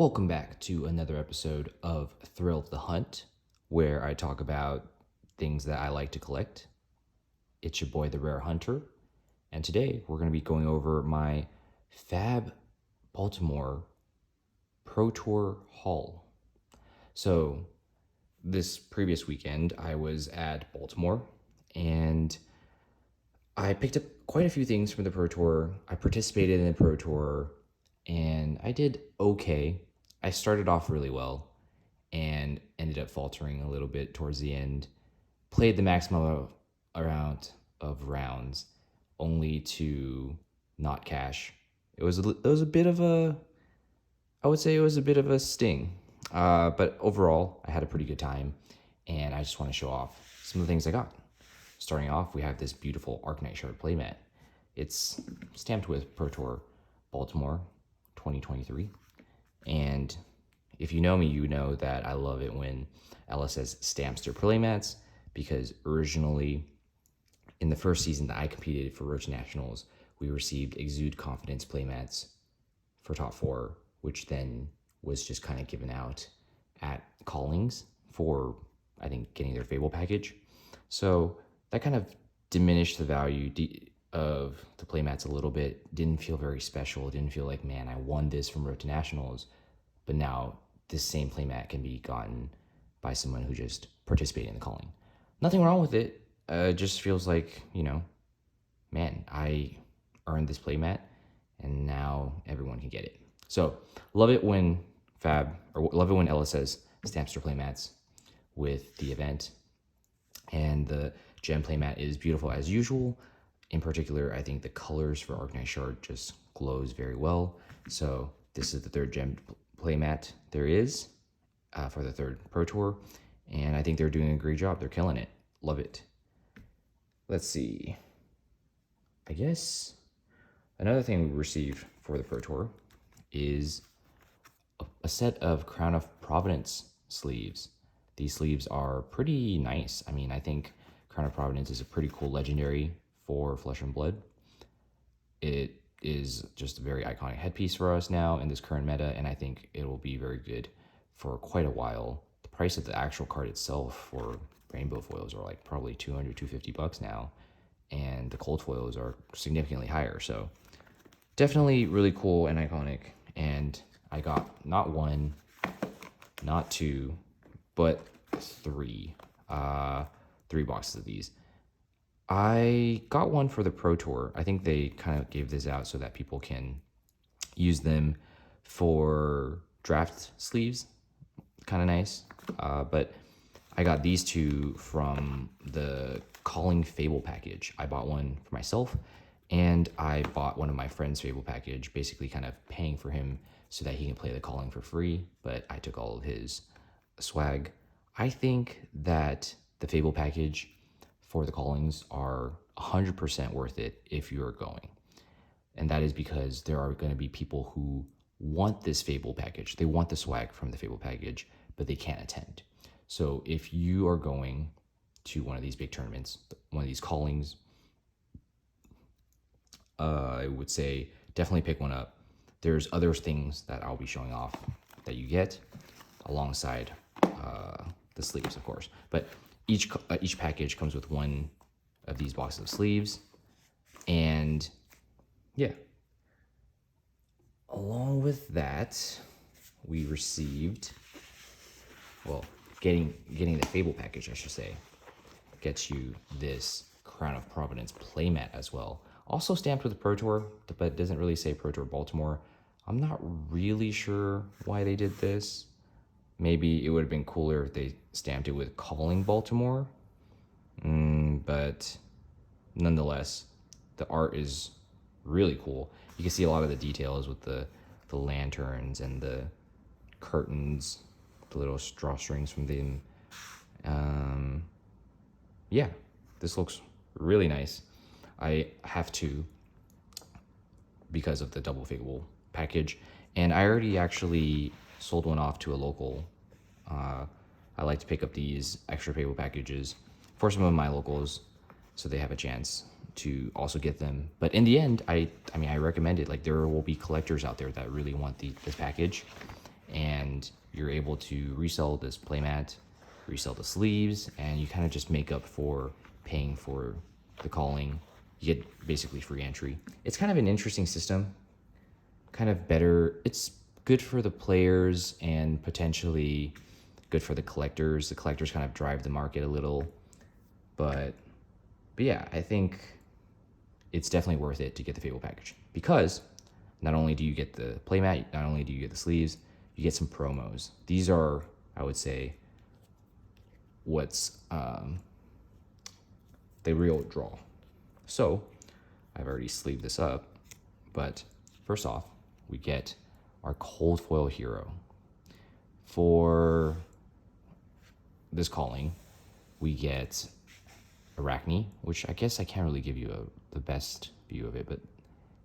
Welcome back to another episode of Thrill of the Hunt, where I talk about things that I like to collect. It's your boy, the Rare Hunter, and today we're going to be going over my Fab Baltimore Pro Tour haul. So, this previous weekend, I was at Baltimore, and I picked up quite a few things from the Pro Tour. I participated in the Pro Tour, and I did okay. I started off really well and ended up faltering a little bit towards the end. Played the maximum amount of rounds, only to not cash. It was a bit of a, I would say it was a bit of a sting. But overall, I had a pretty good time, and I just want to show off some of the things I got. Starting off, we have this beautiful Arknight Shard playmat. It's stamped with Pro Tour Baltimore 2023. And if you know me, you know that I love it when LSS stamps their playmats, because originally in the first season that I competed for Roach Nationals, we received Exude Confidence playmats for top 4, which then was just kind of given out at callings for, I think, getting their Fable package. So that kind of diminished the value of the playmats a little bit. Didn't feel very special. Didn't feel like, man, I won this from Road to Nationals. But now this same playmat can be gotten by someone who just participated in the calling. Nothing wrong with it. It just feels like, man, I earned this playmat and now everyone can get it. So love it when LSS stamps their playmats with the event. And the gem playmat is beautiful as usual. In particular, I think the colors for Arknight Shard just glows very well. So this is the third gem playmat there is for the third Pro Tour. And I think they're doing a great job. They're killing it. Love it. Let's see. I guess another thing we received for the Pro Tour is a set of Crown of Providence sleeves. These sleeves are pretty nice. I mean, I think Crown of Providence is a pretty cool legendary for Flesh and Blood. It is just a very iconic headpiece for us now in this current meta, and I think it will be very good for quite a while. The price of the actual card itself for rainbow foils are like probably $200, $250 now, and the cold foils are significantly higher. So definitely really cool and iconic. And I got not one, not two, but three boxes of these. I got one for the Pro Tour. I think they kind of gave this out so that people can use them for draft sleeves. Kind of nice. But I got these two from the Calling Fable package. I bought one for myself, and I bought one of my friend's Fable package, basically kind of paying for him so that he can play the Calling for free, but I took all of his swag. I think that the Fable package for the callings are 100% worth it if you're going. And that is because there are going to be people who want this Fable package. They want the swag from the Fable package, but they can't attend. So if you are going to one of these big tournaments, one of these callings, I would say definitely pick one up. There's other things that I'll be showing off that you get alongside the sleeves, of course. But each package comes with one of these boxes of sleeves, and yeah. Along with that, we received, well, getting the Fable package, I should say, gets you this Crown of Providence playmat as well. Also stamped with the Pro Tour, but it doesn't really say Pro Tour Baltimore. I'm not really sure why they did this. Maybe it would have been cooler if they stamped it with Calling Baltimore. But nonetheless, the art is really cool. You can see a lot of the details with the lanterns and the curtains, the little drawstrings from them. Yeah, this looks really nice. I have to because of the double Fable package, and I already actually sold one off to a local. I like to pick up these extra Fable packages for some of my locals so they have a chance to also get them. But in the end, I recommend it. Like, there will be collectors out there that really want this package, and you're able to resell this playmat, resell the sleeves, and you kind of just make up for paying for the calling. You get basically free entry. It's kind of an interesting system, kind of better. It's good for the players and potentially good for the collectors. The collectors kind of drive the market a little, but yeah, I think it's definitely worth it to get the Fable package, because not only do you get the playmat, not only do you get the sleeves, you get some promos. These are, I would say, what's the real draw. So I've already sleeved this up, but first off, we get our cold foil hero. For this calling, we get Arachne, which I guess I can't really give you the best view of it, but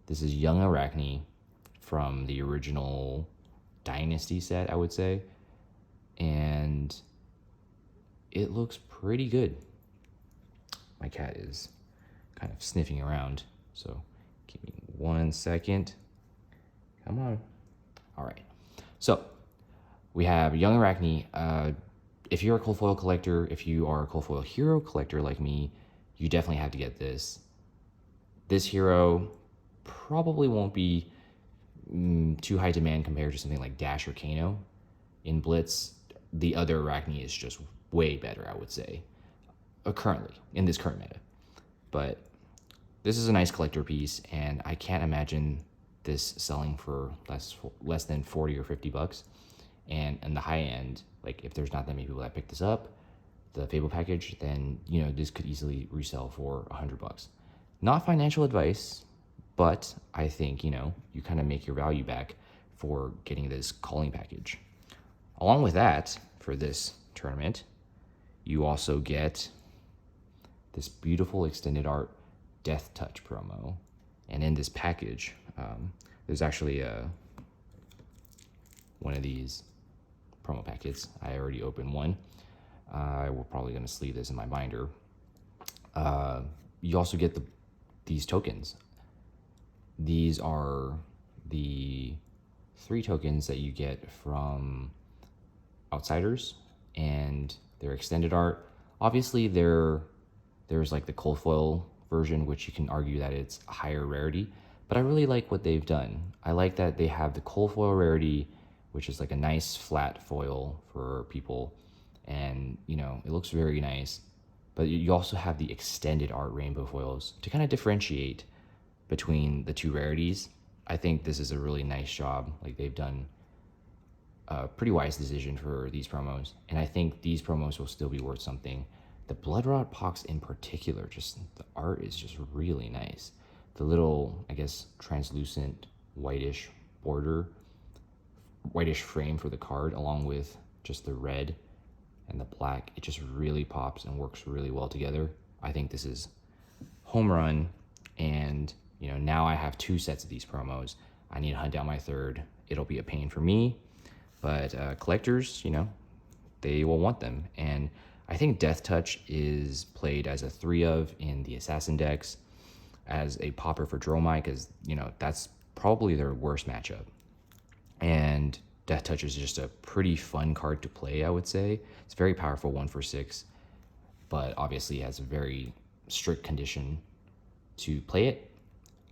this is young Arachne from the original Dynasty set, I would say, and it looks pretty good. My cat is kind of sniffing around, so give me 1 second. Come on. All right. So we have young Arachne. If you're a cold foil collector, if you are a cold foil hero collector like me, you definitely have to get this. This hero probably won't be too high demand compared to something like Dash or Kano. In Blitz, the other Arachne is just way better, I would say, currently, in this current meta. But this is a nice collector piece, and I can't imagine this selling for less than 40 or 50 bucks. And in the high end, like if there's not that many people that pick this up, the Fable package, then this could easily resell for 100 bucks. Not financial advice, but I think you kind of make your value back for getting this calling package. Along with that, for this tournament, you also get this beautiful extended art Death Touch promo. And in this package, there's actually one of these promo packets. I already opened one. We're probably going to sleeve this in my binder. You also get these tokens. These are the 3 tokens that you get from Outsiders, and they're extended art. Obviously, there's like the cold foil version, which you can argue that it's a higher rarity, but I really like what they've done. I like that they have the cold foil rarity, which is like a nice flat foil for people, and it looks very nice. But you also have the extended art rainbow foils to kind of differentiate between the 2 rarities. I think this is a really nice job. Like, they've done a pretty wise decision for these promos, and I think these promos will still be worth something. The Bloodrot Pox in particular, just the art is just really nice. The little, I guess, translucent whitish border, whitish frame for the card, along with just the red and the black, it just really pops and works really well together. I think this is home run, and now I have 2 sets of these promos. I need to hunt down my 3rd. It'll be a pain for me, but collectors, they will want them. And I think Death Touch is played as a 3 of in the Assassin decks, as a popper for Dromai, because that's probably their worst matchup. And Death Touch is just a pretty fun card to play, I would say. It's very powerful, 1 for 6, but obviously has a very strict condition to play it.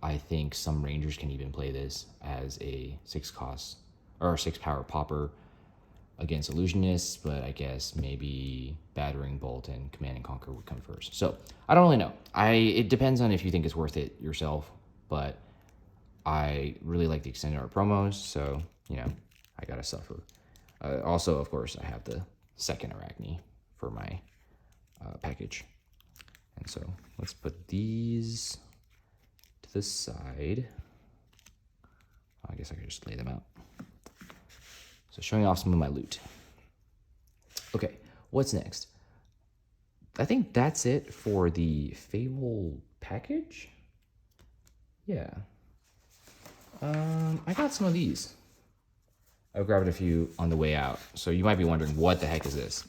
I think some Rangers can even play this as a 6 cost or 6 power popper against Illusionists, but I guess maybe Battering Bolt and Command and Conquer would come first. So I don't really know. It depends on if you think it's worth it yourself, but I really like the extended art promos, so I gotta suffer. Also, of course, I have the 2nd Arachne for my package. And so let's put these to the side. I guess I could just lay them out. So showing off some of my loot. Okay, what's next? I think that's it for the Fable package. Yeah. I got some of these. I grabbed a few on the way out. So you might be wondering, what the heck is this?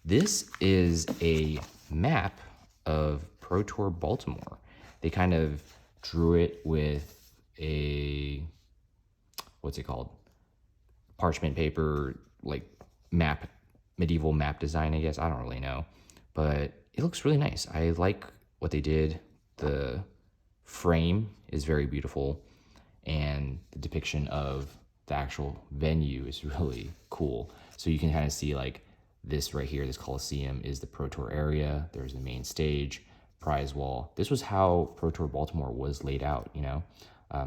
This is a map of Pro Tour Baltimore. They kind of drew it with a, what's it called? parchment paper, like medieval map design, I guess. I don't really know, but it looks really nice. I like what they did. The frame is very beautiful, and the depiction of the actual venue is really cool. So you can kind of see like this right here, this Coliseum is the Pro Tour area. There's the main stage, prize wall. This was how Pro Tour Baltimore was laid out, you know?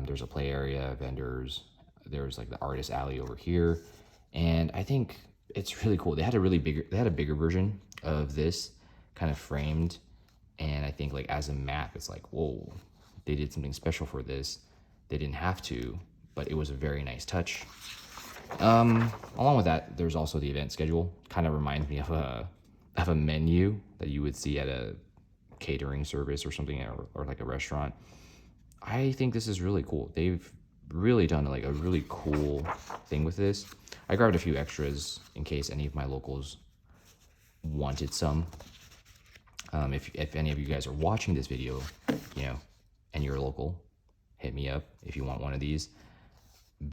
There's a play area, vendors. There's like the artist alley over here. And I think it's really cool. They had a bigger version of this kind of framed. And I think like as a map, it's like, whoa, they did something special for this. They didn't have to, but it was a very nice touch. Along with that, there's also the event schedule. Kind of reminds me of a menu that you would see at a catering service or something, or like a restaurant. I think this is really cool. They've really done like a really cool thing with this. I grabbed a few extras in case any of my locals wanted some. If any of you guys are watching this video, you know, and you're local, hit me up if you want one of these.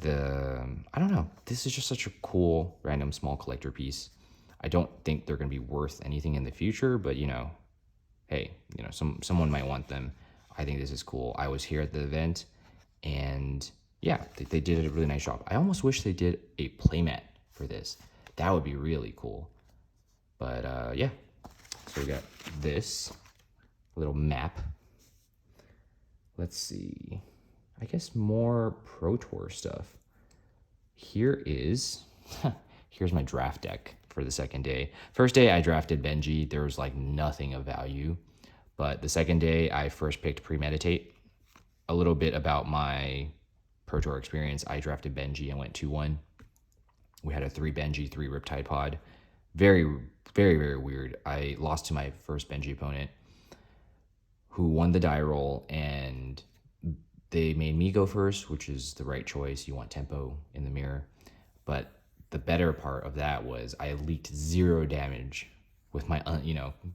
I don't know, this is just such a cool random small collector piece. I don't think they're going to be worth anything in the future, but you know, hey, you know, someone might want them. I think this is cool. I was here at the event, and yeah, they did a really nice job. I almost wish they did a playmat for this. That would be really cool. But yeah, so we got this little map. Let's see. I guess more Pro Tour stuff. Here's my draft deck for the second day. First day I drafted Benji. There was like nothing of value. But the second day I first picked Premeditate. A little bit about my Pro Tour experience. I drafted Benji and went 2-1. We had a 3 Benji, 3 Riptide pod. Very, very, very weird. I lost to my first Benji opponent, who won the die roll, and they made me go first, which is the right choice. You want tempo in the mirror. But the better part of that was I leaked 0 damage with my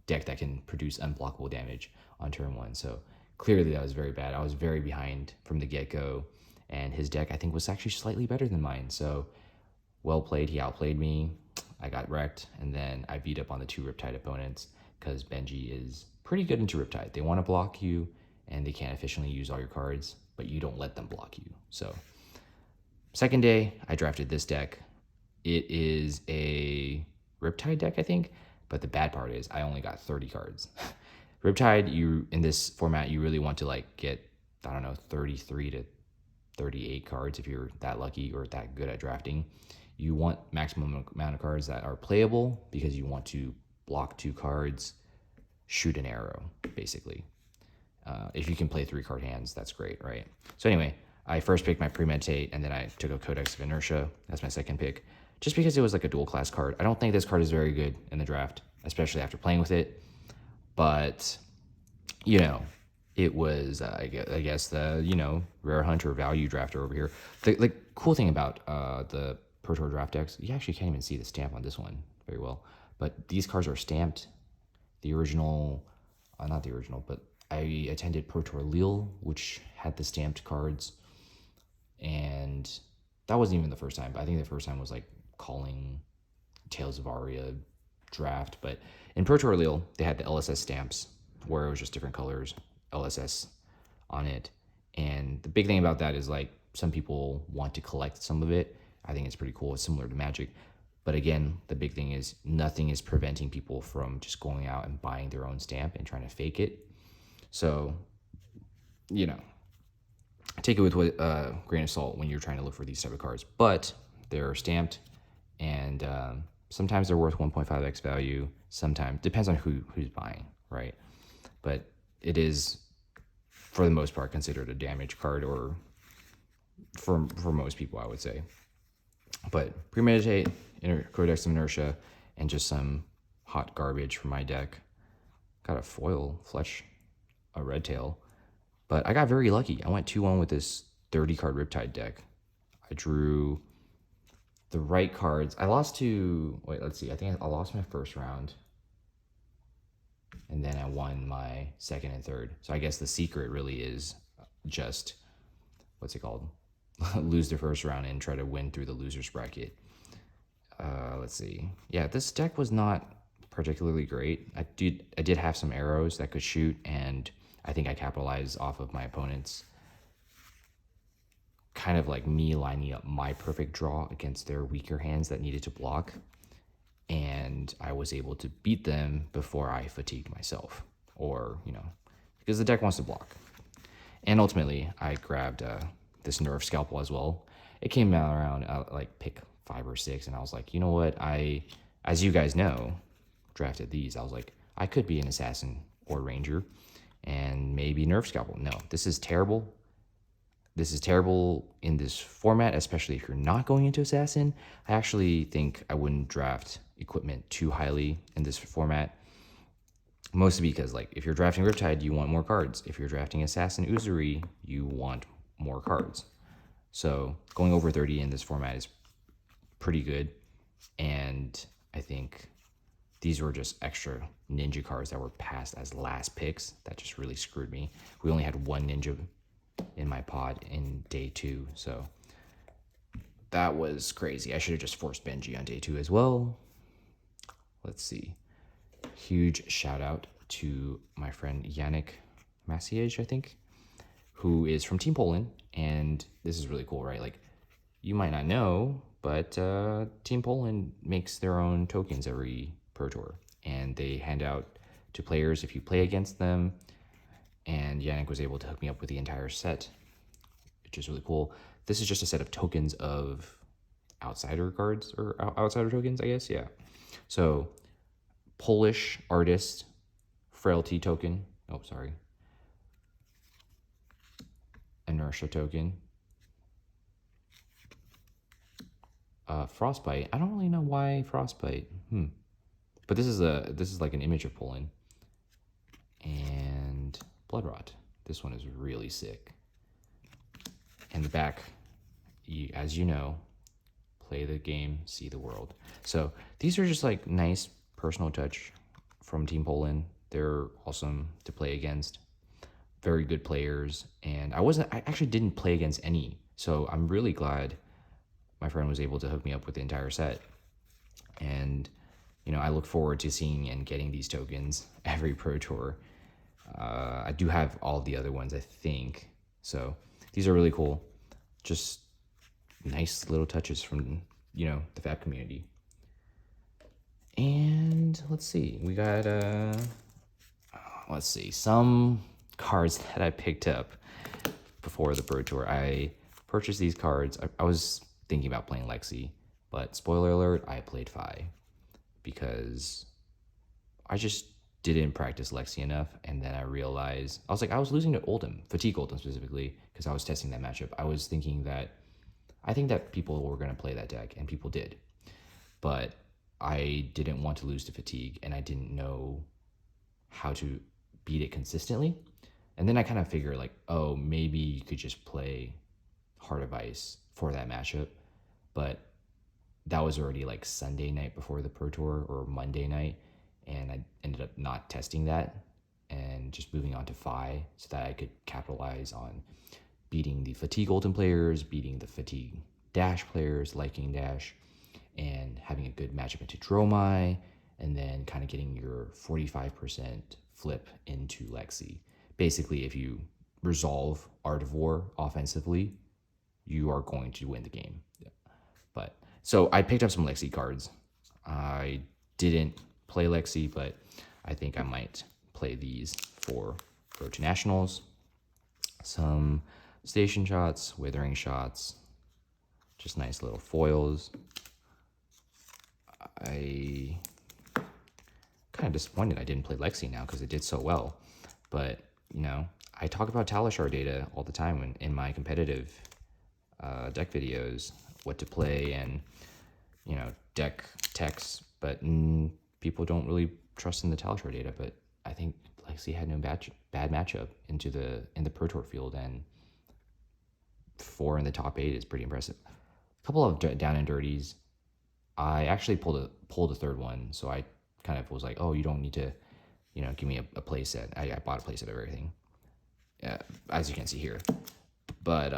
deck that can produce unblockable damage on turn 1. So clearly that was very bad. I was very behind from the get-go, and his deck I think was actually slightly better than mine. So well played. He outplayed me. I got wrecked, and then I beat up on the 2 Riptide opponents because Benji is pretty good into Riptide. They want to block you, and they can't efficiently use all your cards, but you don't let them block you. So second day, I drafted this deck. It is a Riptide deck, I think, but the bad part is I only got 30 cards. Riptide, in this format, you really want to like get, I don't know, 33 to 38 cards if you're that lucky or that good at drafting. You want maximum amount of cards that are playable because you want to block 2 cards, shoot an arrow, basically. If you can play 3 card hands, that's great, right? So anyway, I first picked my Premeditate, and then I took a Codex of Inertia. That's my second pick, just because it was like a dual class card. I don't think this card is very good in the draft, especially after playing with it. But, you know, it was, I guess, the, rare hunter value drafter over here. The cool thing about the Pro Tour draft decks, you actually can't even see the stamp on this one very well. But these cards are stamped. The original, not the original, but I attended Pro Tour Lille, which had the stamped cards, and that wasn't even the first time. But I think the first time was like calling Tales of Aria draft. But in Pro Tour Lille, they had the LSS stamps where it was just different colors, LSS on it. And the big thing about that is like some people want to collect some of it. I think it's pretty cool. It's similar to Magic. But again, the big thing is nothing is preventing people from just going out and buying their own stamp and trying to fake it. So, take it with a grain of salt when you're trying to look for these type of cards. But they're stamped, and sometimes they're worth 1.5x value. Sometimes depends on who's buying, right? But it is, for the most part, considered a damage card, or for most people, I would say. But Premeditate, Codex of Inertia, and just some hot garbage from my deck. Got a foil Fletch, a red tail, but I got very lucky. I went 2-1 with this 30 card Riptide deck. I drew the right cards. I lost to, let's see, I think I lost my first round, and then I won my second and third. So I guess the secret really is just, what's it called? lose the first round and try to win through the loser's bracket. Let's see. Yeah, this deck was not particularly great. I did have some arrows that could shoot, and I think I capitalized off of my opponent's kind of like me lining up my perfect draw against their weaker hands that needed to block. And I was able to beat them before I fatigued myself, or, because the deck wants to block. And ultimately, I grabbed this Nerf Scalpel as well. It came out around like pick 5 or 6, and I was like, you know what? As you guys know, drafted these. I was like, I could be an Assassin or Ranger, and maybe Nerf Scalpel. No, this is terrible. This is terrible in this format, especially if you're not going into Assassin. I actually think I wouldn't draft equipment too highly in this format. Mostly because, like, if you're drafting Riptide, you want more cards. If you're drafting Assassin Uzuri, you want more cards. So going over 30 in this format is pretty good. And I think these were just extra ninja cards that were passed as last picks. That just really screwed me. We only had one ninja in my pod in day 2, so that was crazy. I should have just forced Benji on day 2 as well. Let's see. Huge shout out to my friend Yannick Maciej, I think, who is from Team Poland, and this is really cool, right? Like, you might not know, but Team Poland makes their own tokens every Pro Tour, and they hand out to players if you play against them. And Yannick was able to hook me up with the entire set, which is really cool. This is just a set of tokens of outsider cards, or outsider tokens, I guess. Yeah. So Polish artist frailty token. Oh, sorry. Inertia token. Frostbite. I don't really know why Frostbite. But this is like an image of Poland. And Blood Rot. This one is really sick. And the back, as you know, play the game, see the world. So these are just like nice personal touch from Team Poland. They're awesome to play against. Very good players. And I actually didn't play against any. So I'm really glad my friend was able to hook me up with the entire set. And, I look forward to seeing and getting these tokens every Pro Tour. I do have all the other ones, I think. So these are really cool. Just nice little touches from, the Fab community. And let's see. We got, some cards that I picked up before the Pro Tour. I purchased these cards. I was thinking about playing Lexi, but spoiler alert, I played Fi because I just didn't practice Lexi enough, and then I realized I was losing to Oldham, Fatigue Oldham specifically, because I was testing that matchup. I think that people were going to play that deck, and people did, but I didn't want to lose to Fatigue, and I didn't know how to beat it consistently. And then I kind of figured, like, oh, maybe you could just play Heart of Ice for that matchup, but that was already like Sunday night before the Pro Tour, or Monday night, and I ended up not testing that and just moving on to Fi so that I could capitalize on beating the Fatigue Oldham players, beating the Fatigue Dash players, like King Dash, and having a good matchup into Dromai, and then kind of getting your 45% flip into Lexi. Basically, if you resolve Art of War offensively, you are going to win the game. Yeah. But so I picked up some Lexi cards. I didn't play Lexi, but I think I might play these for Pro to Nationals. Some Station Shots, Withering Shots, just nice little foils. I kind of disappointed I didn't play Lexi now because it did so well. But, I talk about Talishar data all the time in my competitive deck videos, what to play and, deck techs, but people don't really trust in the Talishar data. But I think Lexi had no bad matchup in the Pro Tour field, and 4 in the top 8 is pretty impressive. A couple of down and dirties. I actually pulled a third one, so I kind of was like, oh, you don't need to, give me a play set. I bought a play set of everything, as you can see here. But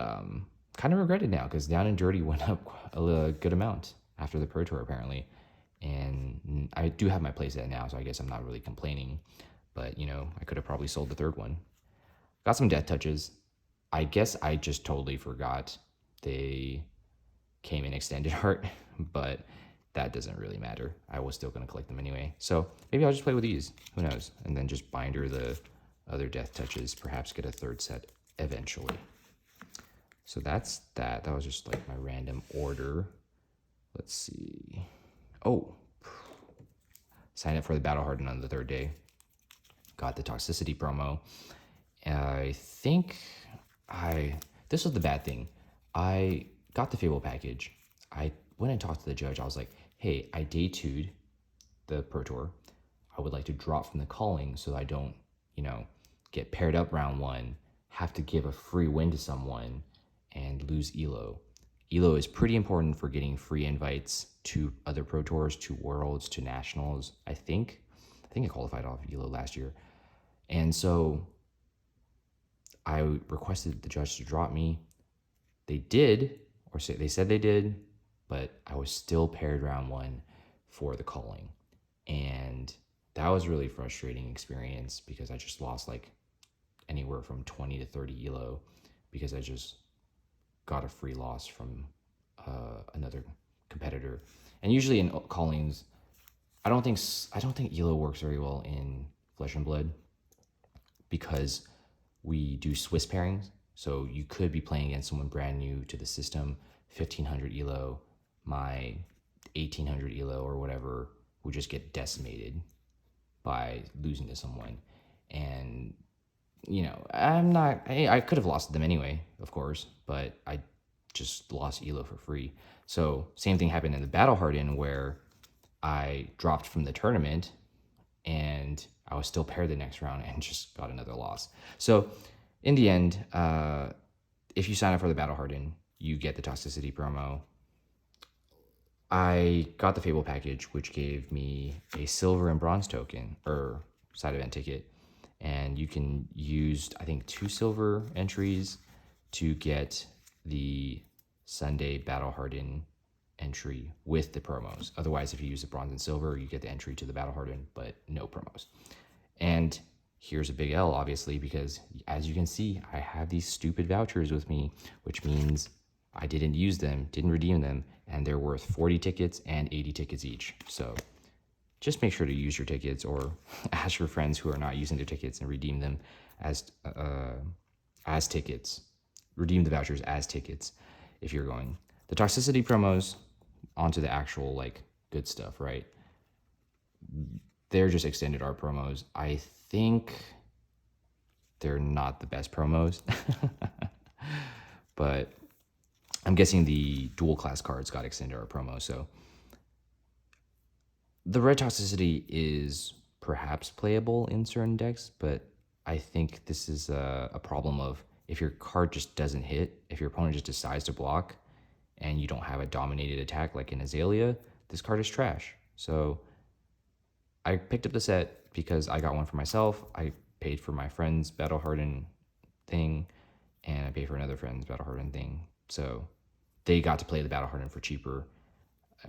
kind of regret it now because Down and Dirty went up a good amount after the Pro Tour apparently. And I do have my playset now, so I guess I'm not really complaining. But, I could have probably sold the third one. Got some death touches. I guess I just totally forgot they came in extended art, but that doesn't really matter. I was still going to collect them anyway. So maybe I'll just play with these. Who knows? And then just binder the other death touches, perhaps get a third set eventually. So that's that. That was just like my random order. Let's see. Oh, sign up for the Battle Hardened on the third day. Got the Toxicity promo. I think this was the bad thing. I got the Fable package. I went and talked to the judge. I was like, hey, I day 2'd the Pro Tour. I would like to drop from the calling so I don't, get paired up round 1, have to give a free win to someone, and lose ELO. ELO is pretty important for getting free invites to other Pro Tours, to Worlds, to Nationals. I think I qualified off ELO last year. And so I requested the judge to drop me. They did, or they said they did, but I was still paired round 1 for the calling. And that was really frustrating experience because I just lost like anywhere from 20 to 30 ELO because I just got a free loss from another competitor. And usually in callings, I don't think ELO works very well in Flesh and Blood because we do Swiss pairings. So you could be playing against someone brand new to the system, 1500 ELO, my 1800 ELO or whatever would just get decimated by losing to someone. And, I could have lost to them anyway, of course, but I just lost ELO for free. So same thing happened in the Battle Hardened where I dropped from the tournament and I was still paired the next round and just got another loss. So in the end, if you sign up for the Battle Hardened, you get the Toxicity promo. I got the Fable package, which gave me a silver and bronze token, or side event ticket. And you can use, I think, 2 silver entries to get the Sunday Battle Hardened entry with the promos. Otherwise, if you use the bronze and silver, you get the entry to the Battle Hardened, but no promos. And here's a big L, obviously, because as you can see, I have these stupid vouchers with me, which means I didn't use them, didn't redeem them, and they're worth 40 tickets and 80 tickets each. So just make sure to use your tickets or ask your friends who are not using their tickets and redeem them as tickets. Redeem the vouchers as tickets if you're going. The Toxicity promos, onto the actual good stuff, right? They're just extended art promos. I think they're not the best promos, but I'm guessing the dual class cards got extended art promo. So the red Toxicity is perhaps playable in certain decks, but I think this is a problem of if your card just doesn't hit, if your opponent just decides to block and you don't have a dominated attack like in Azalea, this card is trash. So I picked up the set because I got one for myself. I paid for my friend's Battle Hardened thing, and I paid for another friend's Battle Hardened thing. So they got to play the Battle Hardened for cheaper,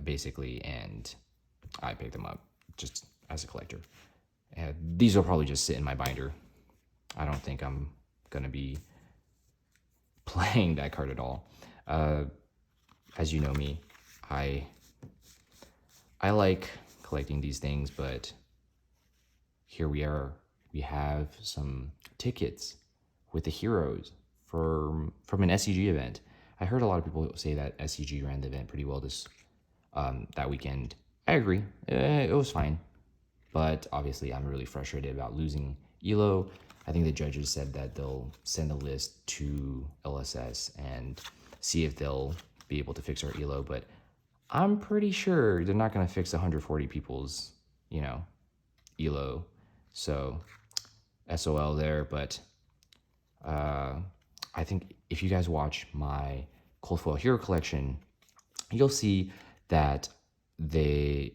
basically, and I picked them up just as a collector. And these will probably just sit in my binder. I don't think I'm going to be playing that card at all. As you know me, I like collecting these things, but here we are. We have some tickets with the heroes from an SCG event. I heard a lot of people say that SCG ran the event pretty well that weekend. I agree. It was fine. But obviously, I'm really frustrated about losing ELO. I think the judges said that they'll send a list to LSS and see if they'll be able to fix our ELO. But I'm pretty sure they're not going to fix 140 people's, ELO. So SOL there. But I think if you guys watch my Cold Foil Hero collection, you'll see that they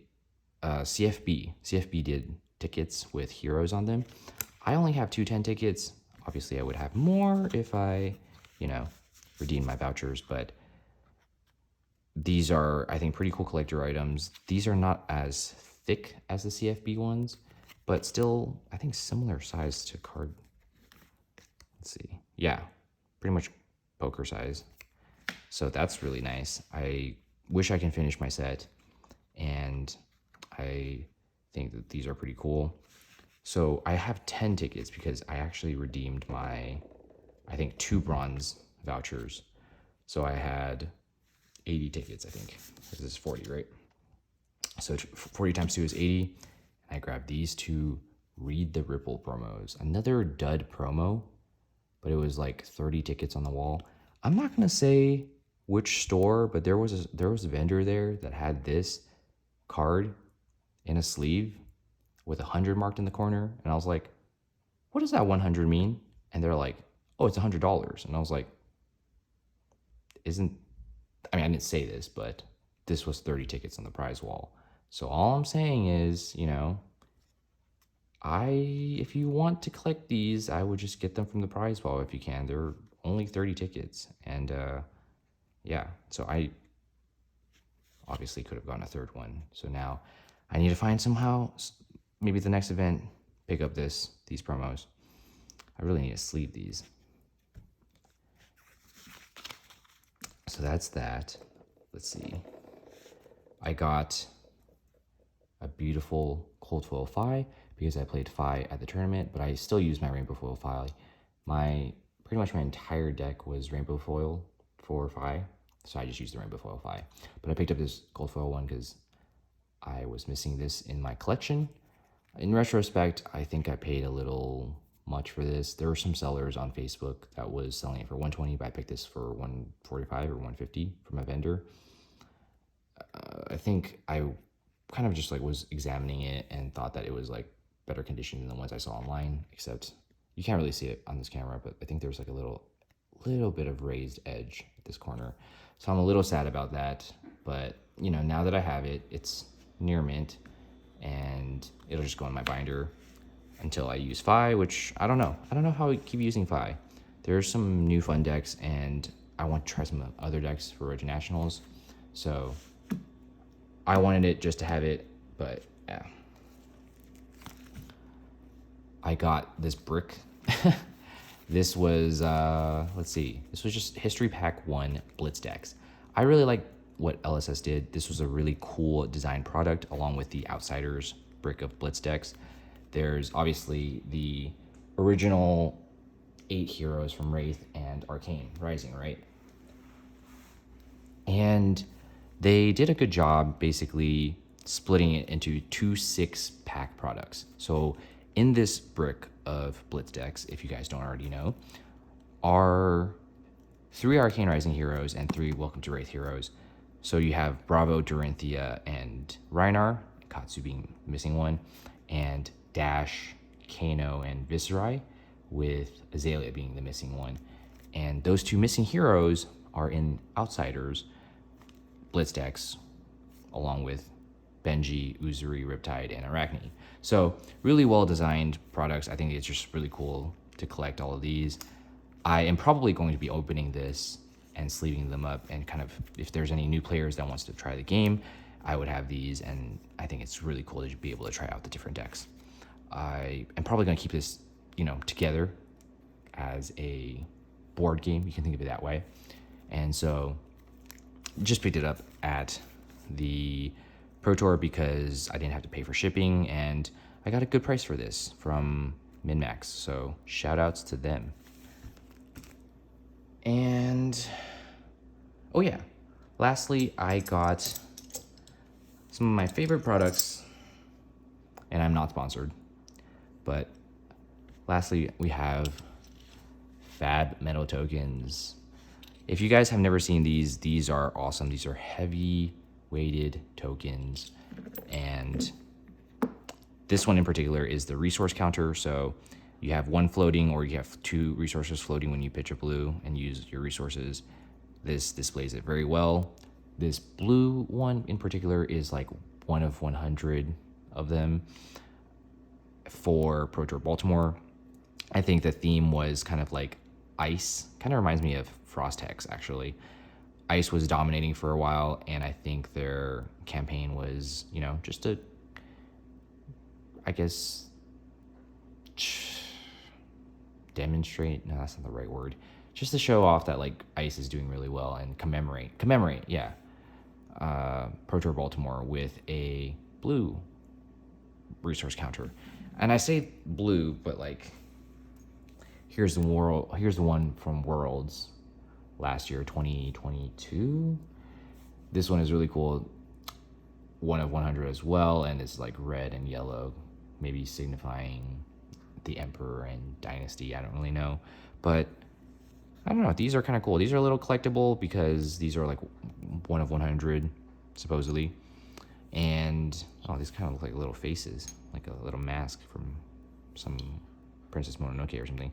CFB did tickets with heroes on them. I only have 210 tickets. Obviously, I would have more if I, redeemed my vouchers, but these are, I think, pretty cool collector items. These are not as thick as the CFB ones, but still, I think, similar size to card. Let's see. Yeah, pretty much poker size. So that's really nice. I wish I can finish my set, and I think that these are pretty cool. So I have 10 tickets because I actually redeemed my, I think, 2 bronze vouchers. So I had 80 tickets, I think. This is 40, right? So 40 times 2 is 80. And I grabbed these 2 Read the Ripple promos. Another dud promo, but it was like 30 tickets on the wall. I'm not gonna say which store, but there was a vendor there that had this card in a sleeve with 100 marked in the corner, and I was like, what does that 100 mean? And they're like, oh, it's $100. And I was like, I didn't say this, but this was 30 tickets on the prize wall. So all I'm saying is, if you want to collect these, I would just get them from the prize wall if you can. They're only 30 tickets. And yeah, so I obviously could have gotten a third one. So now I need to find somehow, maybe the next event, pick up these promos. I really need to sleeve these. So that's that. Let's see. I got a beautiful cold foil Phi because I played Phi at the tournament, but I still use my rainbow foil Phi. Pretty much my entire deck was rainbow foil for Phi, so I just used the rainbow foil Phi. But I picked up this gold foil one because I was missing this in my collection. In retrospect, I think I paid a little much for this. There were some sellers on Facebook that was selling it for $120, but I picked this for $145 or $150 from a vendor. I think I kind of just was examining it and thought that it was better condition than the ones I saw online, except you can't really see it on this camera, but I think there's a little bit of raised edge at this corner. So I'm a little sad about that, but now that I have it, it's near mint, and it'll just go in my binder until I use Phi, which I don't know. I don't know how I keep using Phi. There's some new fun decks, and I want to try some other decks for Road to Nationals. So I wanted it just to have it, but yeah. I got this brick. This was, let's see. This was just History Pack 1 Blitz decks. I really like what LSS did. This was a really cool design product along with the Outsiders brick of Blitz decks. There's obviously the original 8 heroes from Wraith and Arcane Rising, right? And they did a good job basically splitting it into 2 6-pack products. So in this brick of Blitz decks, if you guys don't already know, are 3 Arcane Rising heroes and 3 Welcome to Wraith heroes. So you have Bravo, Dorinthia, and Rhinar, Katsu being the missing one, and Dash, Kano, and Viserai, with Azalea being the missing one. And those 2 missing heroes are in Outsiders Blitz decks, along with Benji, Uzuri, Riptide, and Arachne. So really well-designed products. I think it's just really cool to collect all of these. I am probably going to be opening this and sleeving them up, and kind of, if there's any new players that wants to try the game, I would have these, and I think it's really cool to be able to try out the different decks. I am probably going to keep this, together as a board game. You can think of it that way. And so just picked it up at the Pro Tour because I didn't have to pay for shipping, and I got a good price for this from MinMax. So shout outs to them. And oh yeah, lastly, I got some of my favorite products, and I'm not sponsored, but lastly, we have Fab Metal tokens. If you guys have never seen these are awesome. These are heavy weighted tokens, and this one in particular is the resource counter. So you have 1 floating, or you have 2 resources floating when you pitch a blue and use your resources. This displays it very well. This blue one in particular is 1 of 100 of them for Pro Tour Baltimore. I think the theme was kind of Ice. Kind of reminds me of Frost Hex, actually. Ice was dominating for a while, and I think their campaign was, just to, I guess, demonstrate. No, that's not the right word. Just to show off that like Ice is doing really well and commemorate. Yeah, Pro Tour Baltimore with a blue resource counter, and I say blue, but like here's the one from Worlds last year, 2022. This one is really cool. 1 of 100 as well, and it's like red and yellow, maybe signifying the Emperor and Dynasty. I don't really know, but I don't know. These are kind of cool. These are a little collectible because these are like 1 of 100, supposedly. And these kind of look like little faces, like a little mask from some Princess Mononoke or something.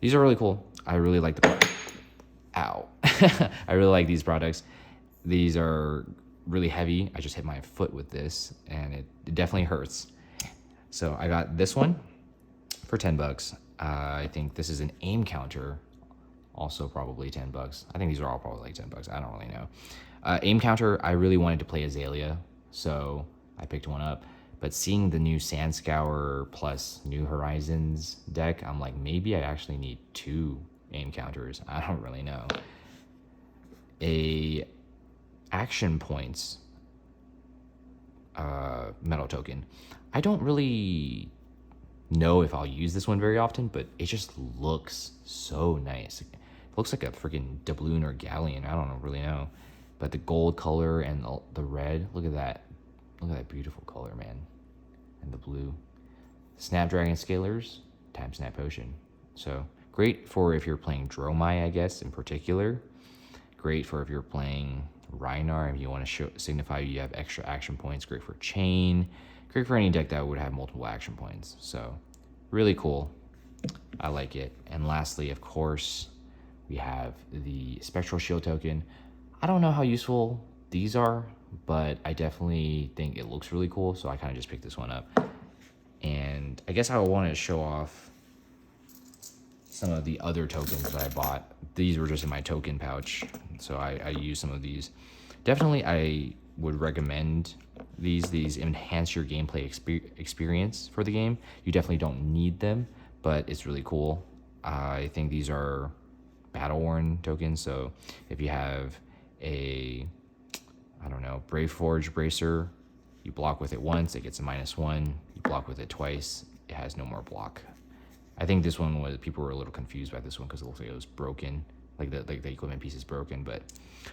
These are really cool. I really like the. Ow! I really like these products. These are really heavy. I just hit my foot with this, and it definitely hurts. So I got this one for $10. I think this is an aim counter, also probably $10. I think these are all probably like $10. I don't really know. Aim counter, I really wanted to play Azalea, so I picked one up. But seeing the new Sandscour plus New Horizons deck, I'm like, maybe I actually need 2 aim counters. I don't really know. A action points metal token. I don't really know if I'll use this one very often, but it just looks so nice. It looks like a freaking doubloon or galleon. I don't really know. But the gold color and the red, look at that. Look at that beautiful color, man. And the blue. Snapdragon Scalers, Time Snap Potion. So great for if you're playing Dromai, I guess, in particular. Great for if you're playing Rhinar, if you want to signify you have extra action points. Great for Chain. Great for any deck that would have multiple action points. So really cool. I like it. And lastly, of course, we have the Spectral Shield token. I don't know how useful these are, but I definitely think it looks really cool, so I kind of just picked this one up. And I guess I wanted to show off some of the other tokens that I bought. These were just in my token pouch, so I used some of these. Definitely, I would recommend these enhance your gameplay experience for the game. You definitely don't need them, but it's really cool. I think these are battle worn tokens, so if you have a, I don't know, Brave Forge Bracer, you block with it once, it gets a -1. You block with it twice, it has no more block. I think this one was, people were a little confused by this one because it looks like it was broken, like the equipment piece is broken, but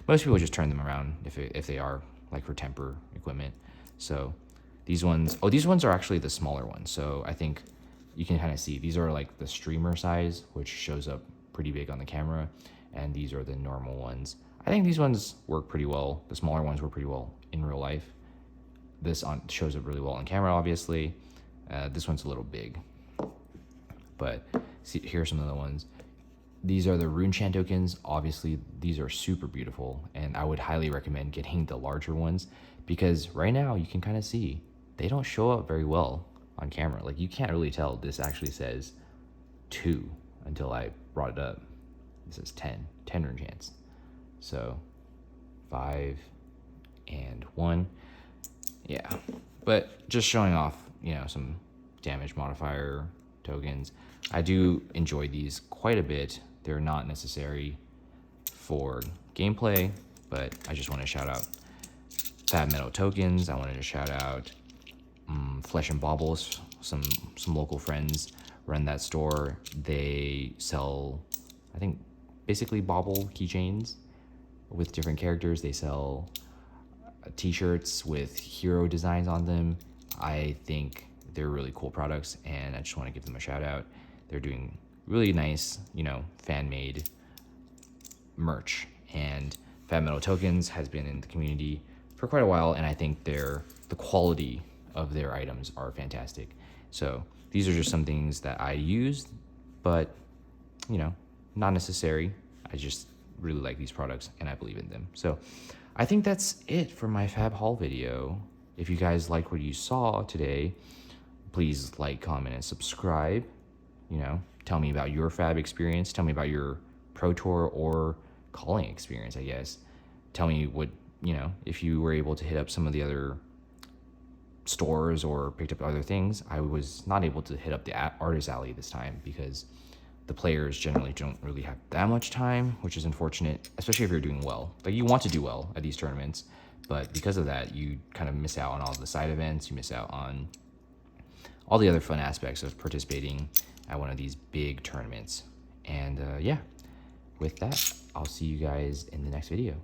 most people just turn them around if they are like for temper equipment. So these ones are actually the smaller ones. So I think you can kind of see these are like the streamer size, which shows up pretty big on the camera, and these are the normal ones. I think these ones work pretty well. The smaller ones work pretty well in real life. This shows up really well on camera, obviously. This one's a little big, but see, here are some of the ones. These are the Runechant tokens. Obviously, these are super beautiful, and I would highly recommend getting the larger ones because right now you can kind of see they don't show up very well on camera. Like, you can't really tell this actually says 2 until I brought it up. It says 10 Runechants. So 5 and 1. Yeah, but just showing off, some damage modifier tokens. I do enjoy these quite a bit. They're not necessary for gameplay, but I just want to shout out Fab Metal tokens. I wanted to shout out Flesh and Baubles. Some local friends run that store. They sell, I think, basically bauble keychains with different characters. They sell t-shirts with hero designs on them. I think they're really cool products, and I just want to give them a shout out. They're doing really nice, fan-made merch. And Fab Metal Tokens has been in the community for quite a while, and I think the quality of their items are fantastic. So these are just some things that I used, but, not necessary. I just really like these products, and I believe in them. So I think that's it for my Fab haul video. If you guys liked what you saw today, please like, comment, and subscribe. Tell me about your fab experience. Tell me about your Pro Tour or calling experience, I guess. Tell me what, if you were able to hit up some of the other stores or picked up other things. I was not able to hit up the artist alley this time because the players generally don't really have that much time, which is unfortunate, especially if you're doing well. Like, you want to do well at these tournaments, but because of that, you kind of miss out on all the side events. You miss out on all the other fun aspects of participating at one of these big tournaments. And yeah, with that, I'll see you guys in the next video.